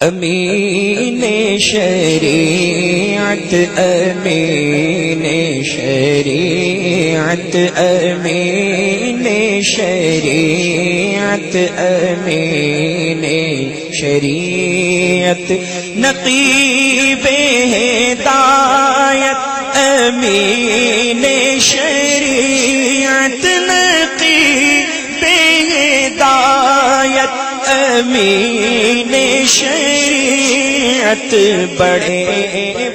امین شریعت امین شریعت امین شریعت امین شریعت نقیب ہدایت امین شریعت نقیب ہدایت امین شریعت بڑے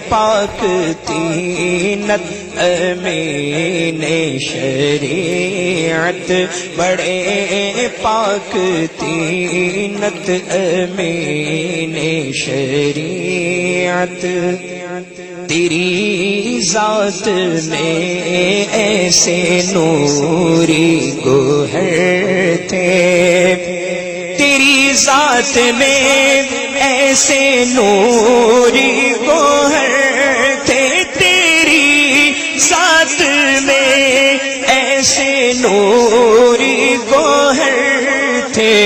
پاک تینت امین شریعت بڑے پاک تینت امین شریعت تیری ذات میں ایسے نوری گوہر تھے تیری ذات میں ایسے نوری گوہر تھے تیری ذات میں ایسے نوری گوہر تھے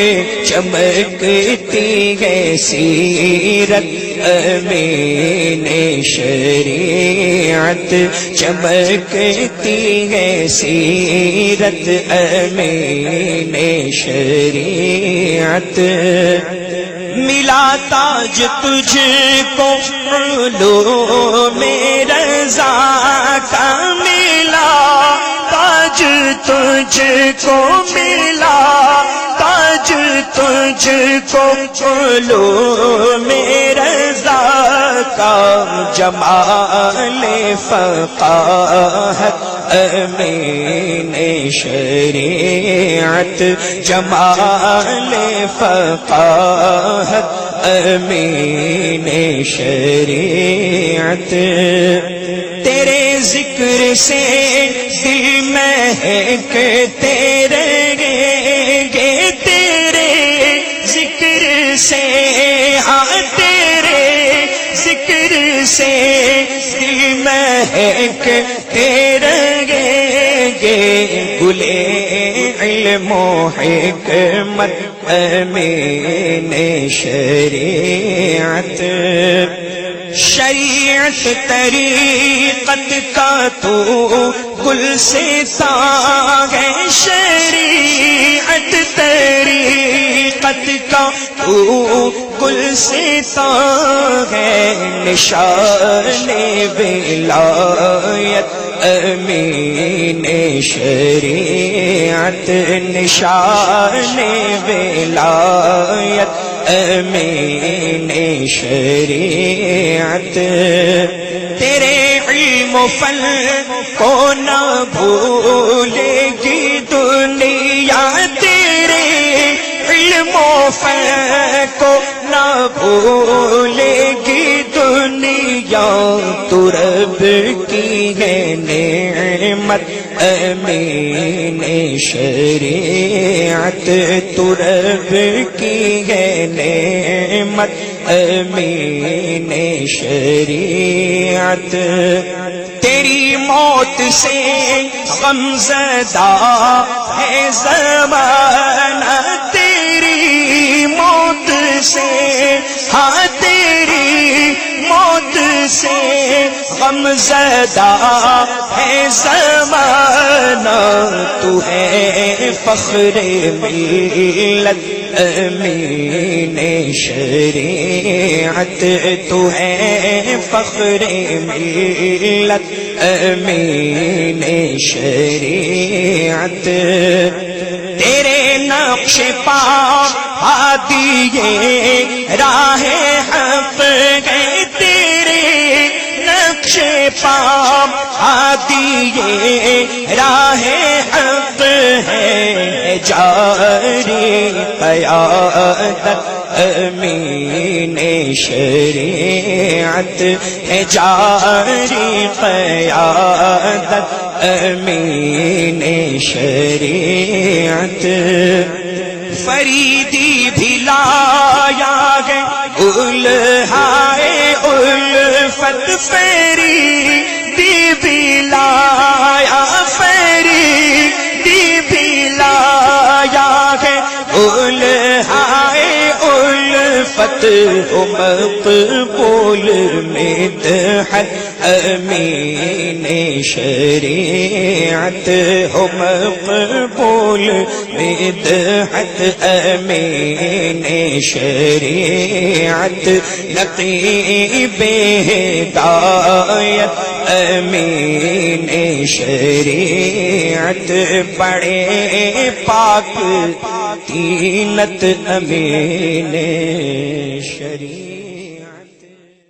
چمکتی ہے سیرت امین شریعت چمکتی ہے سیرت امین شریعت ملا تاج تجھ کو علوم رضا کا ملا تاج تجھ کو ملا تاج تجھ کو علوم رضا کا جمال فقاہت امین شریعت جمال فقاہت امین شریعت تیرے ذکر سے دل مہکتے رہیں گے تیرے ذکر سے ہاں تیرے ذکر سے دل مہکتے رہیں گے گلے علم و حکمت امین شریعت شریعت طریقت کا تو گل ستا ہے شریعت طریقت کا تو گل ستا ہے نشان ولایت امین شریعت نشان ولایت امین شریعت تیرے علم و فن کو نہ بھولے گی دنیا تیرے علم و فن کو نہ بھولے گی دنیا تو رب کی ہے نعمت امین شریعت تو رب کی ہے نعمت امین شریعت تیری موت سے غمزدہ ہے زمانہ تیری موت سے ہاں تیری موت سے غمزدہ ہے زمانہ تو ہے فخر ملت امین شریعت تو ہے فخر ملت امین شریعت تیرے نقش پا دیے راہ حق گئے تیرے نقش پا دیے راہ حق ہے جاری قیادت امین شریعت ہے جاری قیادت امین شریعت فریدی بھی لایا ہے الہائے الفت فریدی بھی لایا فریدی بھی لایا ہے الہائے الفت ہو مقبول مدحت امین شریعت ہو مقبول مدحت امین شریعت نقیب ہدایت امین شریعت بڑے پاک تینت امین شریعت